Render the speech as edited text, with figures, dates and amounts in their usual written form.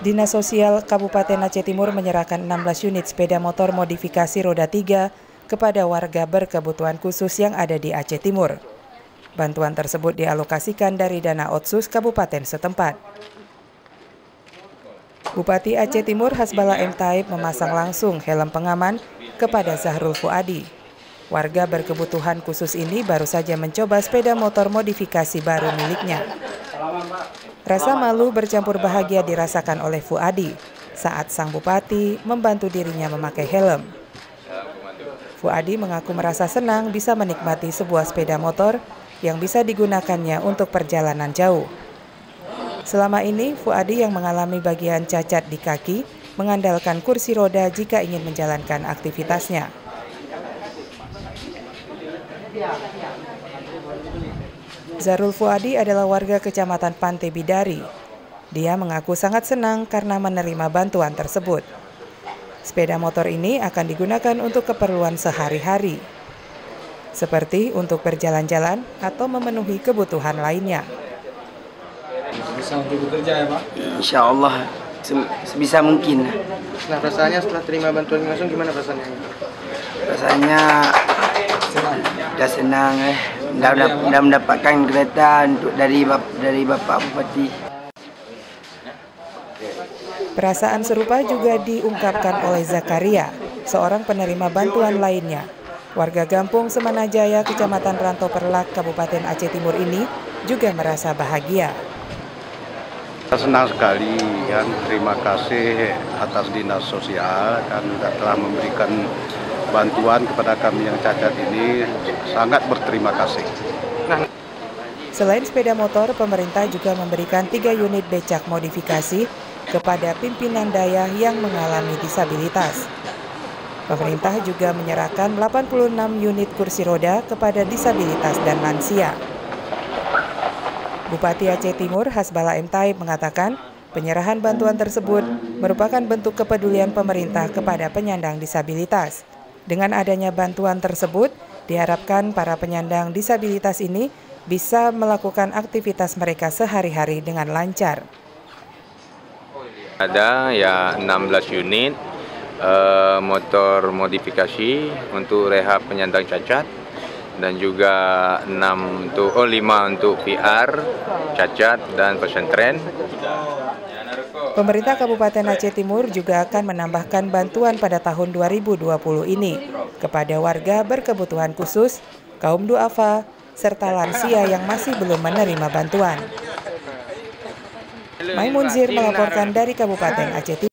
Dinas Sosial Kabupaten Aceh Timur menyerahkan 16 unit sepeda motor modifikasi roda 3 kepada warga berkebutuhan khusus yang ada di Aceh Timur. Bantuan tersebut dialokasikan dari dana Otsus Kabupaten setempat. Bupati Aceh Timur Hasbala M. Taib memasang langsung helm pengaman kepada Zahrul Fuadi. Warga berkebutuhan khusus ini baru saja mencoba sepeda motor modifikasi baru miliknya. Rasa malu bercampur bahagia dirasakan oleh Fuadi saat sang bupati membantu dirinya memakai helm. Fuadi mengaku merasa senang bisa menikmati sebuah sepeda motor yang bisa digunakannya untuk perjalanan jauh. Selama ini, Fuadi yang mengalami bagian cacat di kaki mengandalkan kursi roda jika ingin menjalankan aktivitasnya. Zahrul Fuadi adalah warga Kecamatan Pantai Bidari. Dia mengaku sangat senang karena menerima bantuan tersebut. Sepeda motor ini akan digunakan untuk keperluan sehari-hari, seperti untuk berjalan-jalan atau memenuhi kebutuhan lainnya. Bisa untuk bekerja ya Pak? Insya Allah sebisa mungkin. Nah rasanya setelah terima bantuan langsung gimana rasanya? Rasanya Senang. sudah senang, sudah mendapatkan kereta untuk dari Bapak Bupati. Perasaan serupa juga diungkapkan oleh Zakaria, seorang penerima bantuan lainnya. Warga Gampung Semanajaya, Kecamatan Rantau Perlak, Kabupaten Aceh Timur ini juga merasa bahagia. Senang sekali kan, terima kasih atas Dinas Sosial kan telah memberikan bantuan kepada kami yang cacat ini, sangat berterima kasih. Selain sepeda motor, pemerintah juga memberikan 3 unit becak modifikasi kepada pimpinan daya yang mengalami disabilitas. Pemerintah juga menyerahkan 86 unit kursi roda kepada disabilitas dan lansia. Bupati Aceh Timur Hasbala M. Taib mengatakan penyerahan bantuan tersebut merupakan bentuk kepedulian pemerintah kepada penyandang disabilitas. Dengan adanya bantuan tersebut, diharapkan para penyandang disabilitas ini bisa melakukan aktivitas mereka sehari-hari dengan lancar. Ada ya 16 unit motor modifikasi untuk rehab penyandang cacat dan juga 5 untuk VR, cacat dan pesantren. Pemerintah Kabupaten Aceh Timur juga akan menambahkan bantuan pada tahun 2020 ini kepada warga berkebutuhan khusus, kaum duafa, serta lansia yang masih belum menerima bantuan. Maimunzir melaporkan dari Kabupaten Aceh Timur.